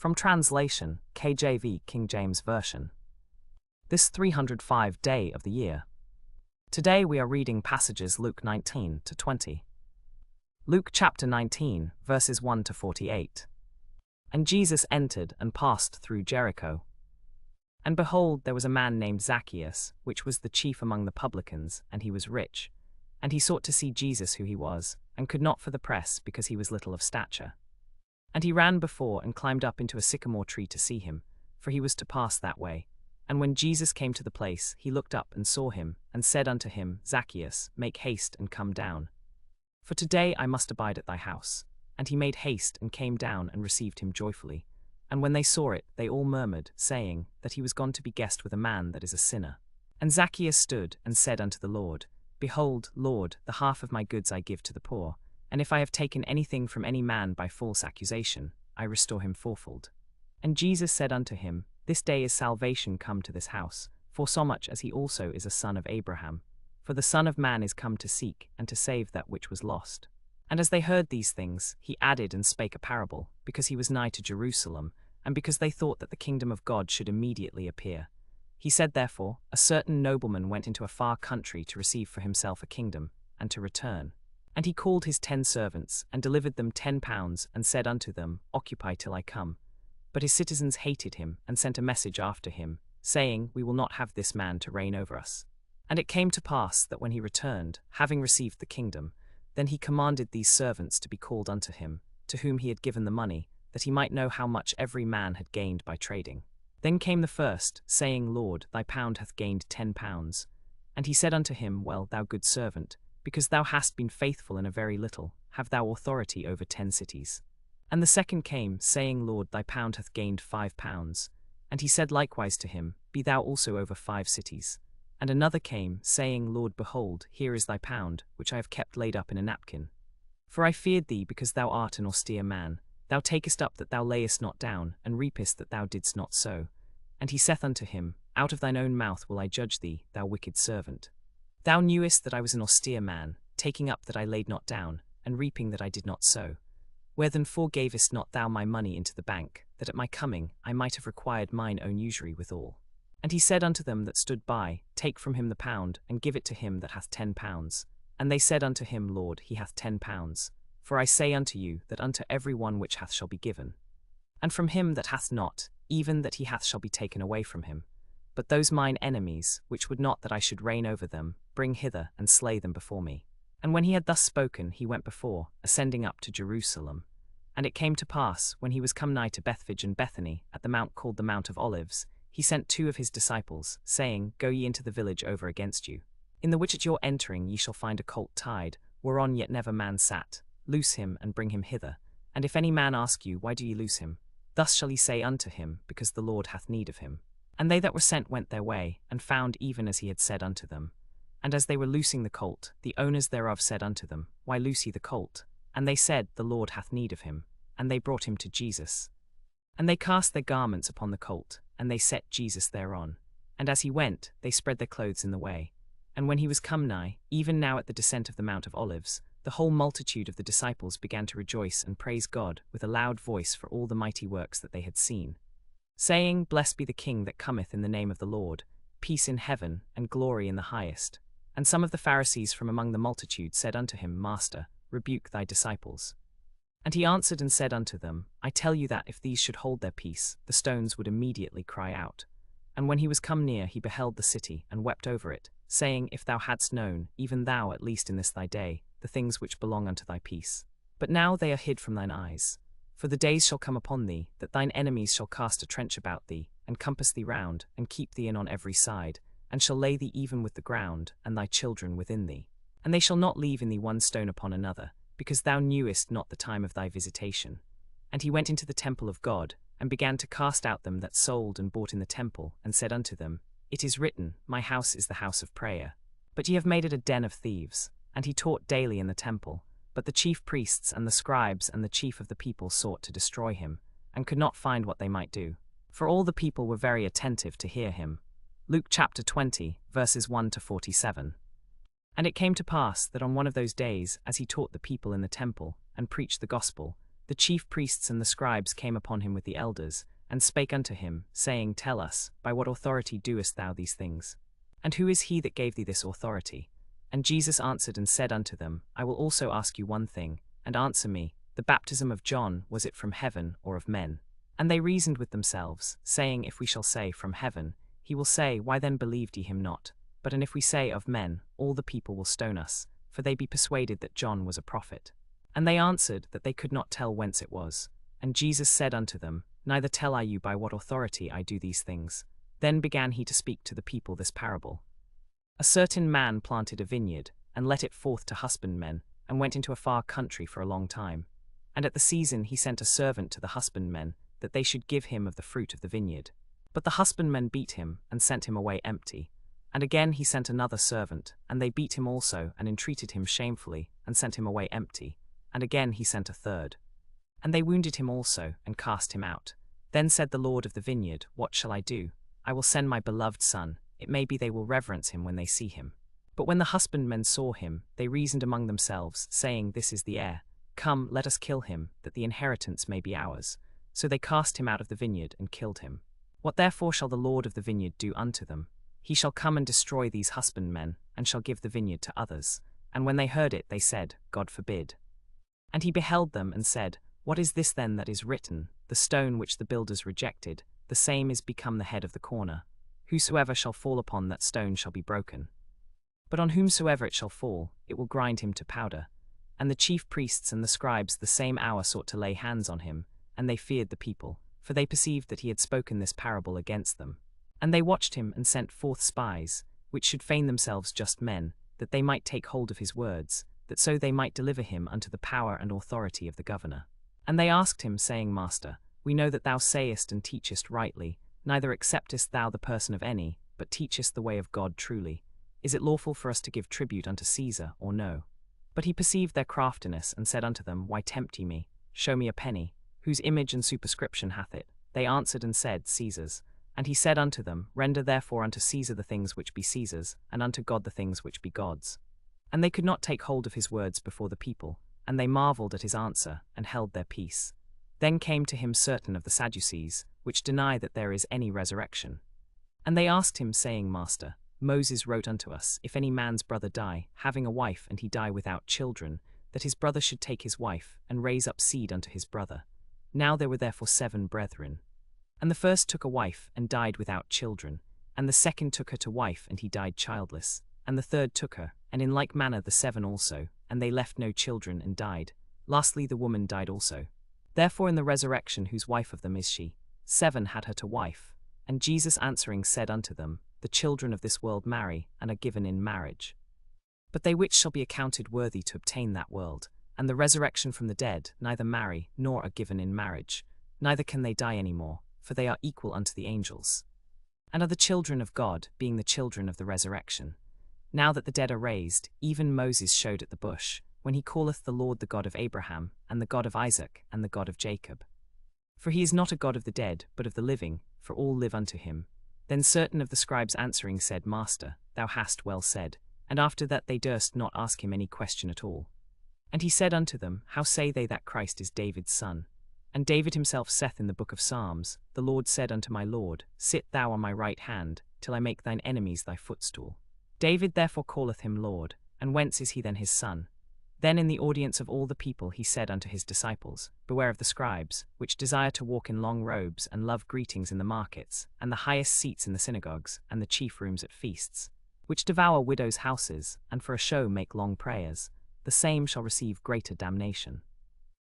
From translation, KJV, King James Version. This 305th day of the year. Today we are reading passages Luke 19 to 20. Luke chapter 19, verses 1 to 48. And Jesus entered and passed through Jericho. And behold, there was a man named Zacchaeus, which was the chief among the publicans, and he was rich. And he sought to see Jesus who he was, and could not for the press, because he was little of stature. And he ran before and climbed up into a sycamore tree to see him, for he was to pass that way. And when Jesus came to the place, he looked up and saw him, and said unto him, Zacchaeus, make haste and come down. For today I must abide at thy house. And he made haste and came down and received him joyfully. And when they saw it, they all murmured, saying, that he was gone to be guest with a man that is a sinner. And Zacchaeus stood and said unto the Lord, Behold, Lord, the half of my goods I give to the poor, and if I have taken anything from any man by false accusation, I restore him fourfold. And Jesus said unto him, This day is salvation come to this house, forsomuch as he also is a son of Abraham. For the Son of Man is come to seek and to save that which was lost. And as they heard these things, he added and spake a parable, because he was nigh to Jerusalem, and because they thought that the kingdom of God should immediately appear. He said therefore, A certain nobleman went into a far country to receive for himself a kingdom, and to return. And he called his 10 servants, and delivered them 10 pounds, and said unto them, Occupy till I come. But his citizens hated him, and sent a message after him, saying, We will not have this man to reign over us. And it came to pass that when he returned, having received the kingdom, then he commanded these servants to be called unto him, to whom he had given the money, that he might know how much every man had gained by trading. Then came the first, saying, Lord, thy pound hath gained 10 pounds. And he said unto him, Well, thou good servant, because thou hast been faithful in a very little, have thou authority over 10 cities. And the second came, saying, Lord, thy pound hath gained 5 pounds. And he said likewise to him, Be thou also over 5 cities. And another came, saying, Lord, behold, here is thy pound, which I have kept laid up in a napkin. For I feared thee, because thou art an austere man. Thou takest up that thou layest not down, and reapest that thou didst not sow. And he saith unto him, Out of thine own mouth will I judge thee, thou wicked servant. Thou knewest that I was an austere man, taking up that I laid not down, and reaping that I did not sow. Wherefore gavest not thou my money into the bank, that at my coming I might have required mine own usury withal? And he said unto them that stood by, Take from him the pound, and give it to him that hath 10 pounds. And they said unto him, Lord, he hath 10 pounds. For I say unto you, that unto every one which hath shall be given. And from him that hath not, even that he hath shall be taken away from him. But those mine enemies, which would not that I should reign over them, bring hither and slay them before me. And when he had thus spoken, he went before, ascending up to Jerusalem. And it came to pass, when he was come nigh to Bethphage and Bethany, at the mount called the Mount of Olives, he sent 2 of his disciples, saying, Go ye into the village over against you, in the which at your entering ye shall find a colt tied, whereon yet never man sat. Loose him, and bring him hither. And if any man ask you, Why do ye loose him? Thus shall ye say unto him, Because the Lord hath need of him. And they that were sent went their way, and found even as he had said unto them. And as they were loosing the colt, the owners thereof said unto them, Why loose ye the colt? And they said, The Lord hath need of him. And they brought him to Jesus. And they cast their garments upon the colt, and they set Jesus thereon. And as he went, they spread their clothes in the way. And when he was come nigh, even now at the descent of the Mount of Olives, the whole multitude of the disciples began to rejoice and praise God with a loud voice for all the mighty works that they had seen, saying, Blessed be the King that cometh in the name of the Lord, peace in heaven, and glory in the highest. And some of the Pharisees from among the multitude said unto him, Master, rebuke thy disciples. And he answered and said unto them, I tell you that if these should hold their peace, the stones would immediately cry out. And when he was come near, he beheld the city, and wept over it, saying, If thou hadst known, even thou at least in this thy day, the things which belong unto thy peace. But now they are hid from thine eyes. For the days shall come upon thee, that thine enemies shall cast a trench about thee, and compass thee round, and keep thee in on every side, and shall lay thee even with the ground, and thy children within thee. And they shall not leave in thee one stone upon another, because thou knewest not the time of thy visitation. And he went into the temple of God, and began to cast out them that sold and bought in the temple, and said unto them, It is written, My house is the house of prayer. But ye have made it a den of thieves. And he taught daily in the temple. But the chief priests and the scribes and the chief of the people sought to destroy him, and could not find what they might do. For all the people were very attentive to hear him. Luke chapter 20, verses 1 to 47. And it came to pass that on one of those days, as he taught the people in the temple, and preached the gospel, the chief priests and the scribes came upon him with the elders, and spake unto him, saying, Tell us, by what authority doest thou these things? And who is he that gave thee this authority? And Jesus answered and said unto them, I will also ask you one thing, and answer me, the baptism of John, was it from heaven or of men? And they reasoned with themselves, saying, If we shall say, From heaven, he will say, Why then believed ye him not? But and if we say, Of men, all the people will stone us, for they be persuaded that John was a prophet. And they answered that they could not tell whence it was. And Jesus said unto them, Neither tell I you by what authority I do these things. Then began he to speak to the people this parable. A certain man planted a vineyard, and let it forth to husbandmen, and went into a far country for a long time. And at the season he sent a servant to the husbandmen, that they should give him of the fruit of the vineyard. But the husbandmen beat him, and sent him away empty. And again he sent another servant, and they beat him also, and entreated him shamefully, and sent him away empty. And again he sent a third. And they wounded him also, and cast him out. Then said the Lord of the vineyard, What shall I do? I will send my beloved son, it may be they will reverence him when they see him. But when the husbandmen saw him, they reasoned among themselves, saying, This is the heir. Come, let us kill him, that the inheritance may be ours. So they cast him out of the vineyard, and killed him. What therefore shall the Lord of the vineyard do unto them? He shall come and destroy these husbandmen, and shall give the vineyard to others. And when they heard it, they said, God forbid. And he beheld them, and said, What is this then that is written? The stone which the builders rejected, the same is become the head of the corner. Whosoever shall fall upon that stone shall be broken. But on whomsoever it shall fall, it will grind him to powder. And the chief priests and the scribes the same hour sought to lay hands on him, and they feared the people, for they perceived that he had spoken this parable against them. And they watched him, and sent forth spies, which should feign themselves just men, that they might take hold of his words, that so they might deliver him unto the power and authority of the governor. And they asked him, saying, Master, we know that thou sayest and teachest rightly, neither acceptest thou the person of any, but teachest the way of God truly. Is it lawful for us to give tribute unto Caesar, or no? But he perceived their craftiness, and said unto them, Why tempt ye me? Show me a penny. Whose image and superscription hath it? They answered and said, Caesar's. And he said unto them, Render therefore unto Caesar the things which be Caesar's, and unto God the things which be God's. And they could not take hold of his words before the people, and they marveled at his answer, and held their peace. Then came to him certain of the Sadducees, which deny that there is any resurrection. And they asked him, saying, Master, Moses wrote unto us, If any man's brother die, having a wife, and he die without children, that his brother should take his wife, and raise up seed unto his brother. Now there were therefore 7 brethren. And the first took a wife, and died without children. And the second took her to wife, and he died childless. And the third took her, and in like manner the 7 also, and they left no children, and died. Lastly the woman died also. Therefore in the resurrection whose wife of them is she? 7 had her to wife. And Jesus answering said unto them, The children of this world marry, and are given in marriage. But they which shall be accounted worthy to obtain that world, and the resurrection from the dead, neither marry, nor are given in marriage, neither can they die any more, for they are equal unto the angels, and are the children of God, being the children of the resurrection. Now that the dead are raised, even Moses showed at the bush, when he calleth the Lord the God of Abraham, and the God of Isaac, and the God of Jacob. For he is not a God of the dead, but of the living, for all live unto him. Then certain of the scribes answering said, Master, thou hast well said. And after that they durst not ask him any question at all. And he said unto them, How say they that Christ is David's son? And David himself saith in the book of Psalms, The Lord said unto my Lord, Sit thou on my right hand, till I make thine enemies thy footstool. David therefore calleth him Lord, and whence is he then his son? Then in the audience of all the people he said unto his disciples, Beware of the scribes, which desire to walk in long robes, and love greetings in the markets, and the highest seats in the synagogues, and the chief rooms at feasts, which devour widows' houses, and for a show make long prayers. The same shall receive greater damnation.